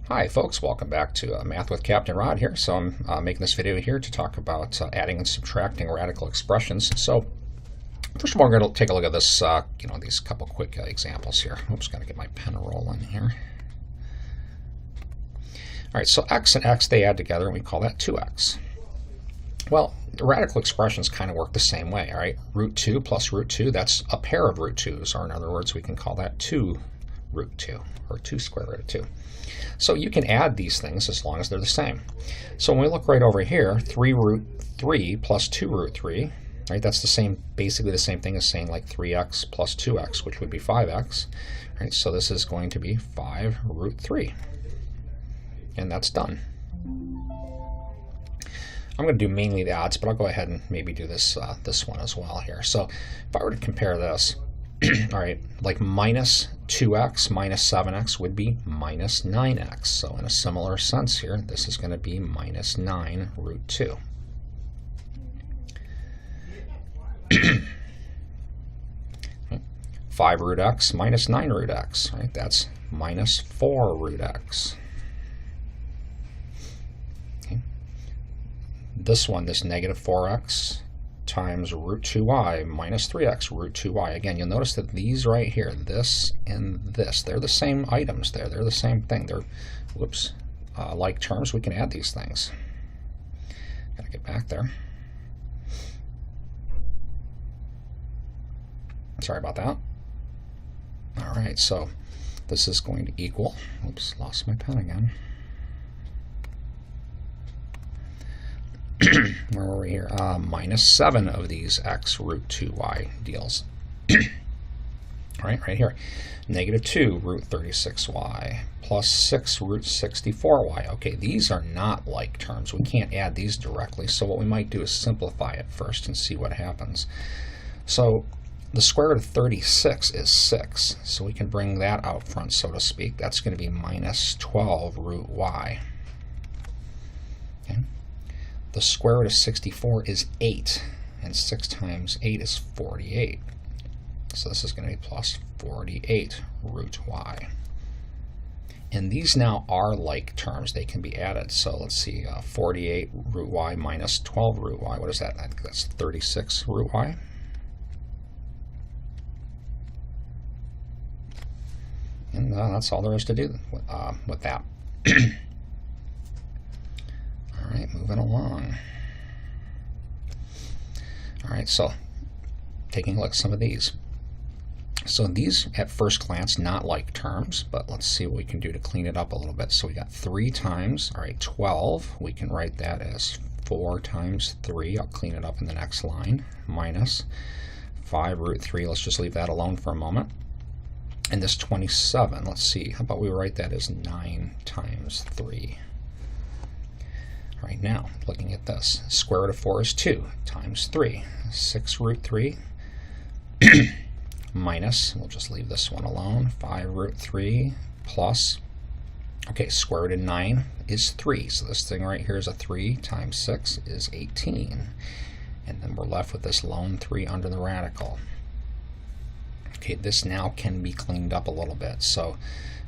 Hi folks, welcome back to Math with Captain Rod here. So I'm making this video here to talk about adding and subtracting radical expressions. So first of all, we're going to take a look at this, these couple quick examples here. Oops, got to get my pen rolling here. All right, so x and x, they add together and we call that 2x. Well, the radical expressions kind of work the same way, all right? Root 2 plus root 2, that's a pair of root 2's, or in other words, we can call that 2 root 2, or 2 square root of 2. So you can add these things as long as they're the same. So when we look right over here, 3 root 3 plus 2 root 3, right? That's the same, basically the same thing as saying like 3x plus 2x, which would be 5x, right? So this is going to be 5 root 3, and that's done. I'm going to do mainly the odds, but I'll go ahead and maybe do this this one as well here. So if I were to compare this, all right, like minus 2x minus 7x would be minus 9x. So in a similar sense here, this is going to be minus 9 root 2. Right. 5 root x minus 9 root x, right? That's minus 4 root x. Okay. This one, this negative 4x times root 2y minus 3x root 2y. Again, you'll notice that these right here, this and this, they're the same items there. They're the same thing. They're, like terms. We can add these things. Gotta get back there. Sorry about that. All right, so this is going to equal, oops, lost my pen again. Where were we here? Minus 7 of these x root 2y deals. Right here. Negative 2 root 36y plus 6 root 64y. Okay, these are not like terms. We can't add these directly, so what we might do is simplify it first and see what happens. So the square root of 36 is 6, so we can bring that out front, so to speak. That's going to be minus 12 root y. Okay. The square root of 64 is 8, and 6 times 8 is 48. So this is going to be plus 48 root y. And these now are like terms. They can be added. So let's see, 48 root y minus 12 root y. What is that? I think that's 36 root y. And that's all there is to do with that. All right, moving along. All right, so taking a look at some of these. So these, at first glance, not like terms, but let's see what we can do to clean it up a little bit. So we got 3 times, all right, 12. We can write that as 4 times 3. I'll clean it up in the next line. Minus 5 root 3. Let's just leave that alone for a moment. And this 27, let's see, how about we write that as 9 times 3. All right, now, looking at this, square root of 4 is 2 times 3. 6 root 3 minus, we'll just leave this one alone, 5 root 3 plus, okay, square root of 9 is 3. So this thing right here is a 3 times 6 is 18. And then we're left with this lone 3 under the radical. Okay, this now can be cleaned up a little bit. So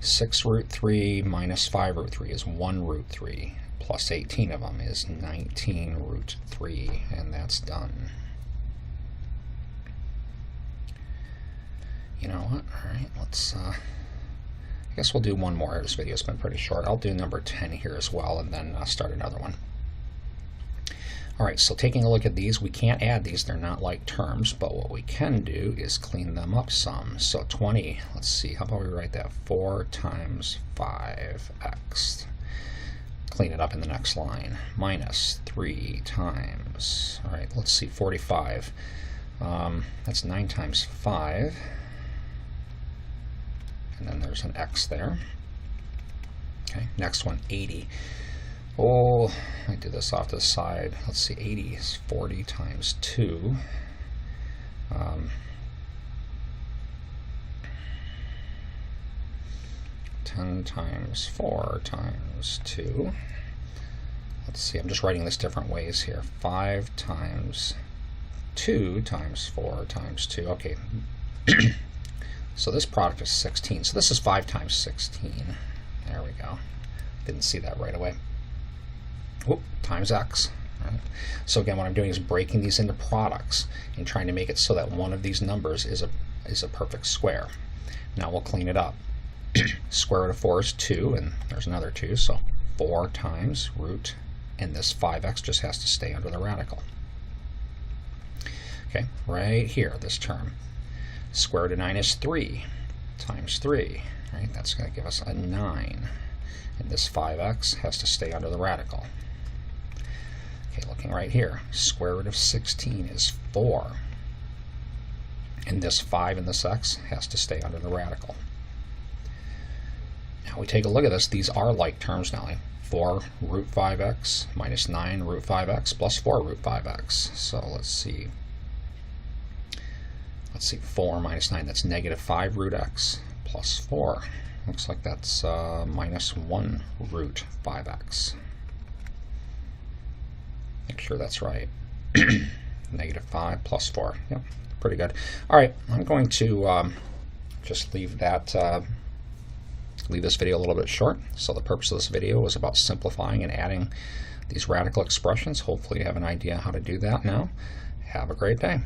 6 root 3 minus 5 root 3 is 1 root 3. Plus 18 of them is 19 root 3, and that's done. You know what? All right, let's, I guess we'll do one more. This video's been pretty short. I'll do number 10 here as well, and then start another one. All right, so taking a look at these, we can't add these. They're not like terms, but what we can do is clean them up some. So 20, let's see, how about we write that 4 times 5x. Clean it up in the next line. Minus 3 times, all right, let's see, 45. That's 9 times 5. And then there's an x there. Okay, next one, 80. Oh, I do this off to the side. Let's see, 80 is 40 times 2. 10 times 4 times 2. Let's see, I'm just writing this different ways here. 5 times 2 times 4 times 2. Okay. So this product is 16. So this is 5 times 16. There we go. Didn't see that right away. Whoop, times x. Right. So again, what I'm doing is breaking these into products and trying to make it so that one of these numbers is a perfect square. Now we'll clean it up. Square root of 4 is 2, and there's another 2, so 4 times root, and this 5x just has to stay under the radical. Okay, right here, this term. Square root of 9 is 3 times 3. Right, that's going to give us a 9. And this 5x has to stay under the radical. Okay, looking right here, square root of 16 is 4. And this 5 and this x has to stay under the radical. Now we take a look at this. These are like terms now. 4 root 5x minus 9 root 5x plus 4 root 5x. So let's see. 4 minus 9, that's negative 5 root x plus 4. Looks like that's minus 1 root 5x. Make sure that's right. Negative 5 plus 4. Yep, pretty good. All right, I'm going to just leave this video a little bit short. So the purpose of this video was about simplifying and adding these radical expressions. Hopefully you have an idea how to do that now. Have a great day.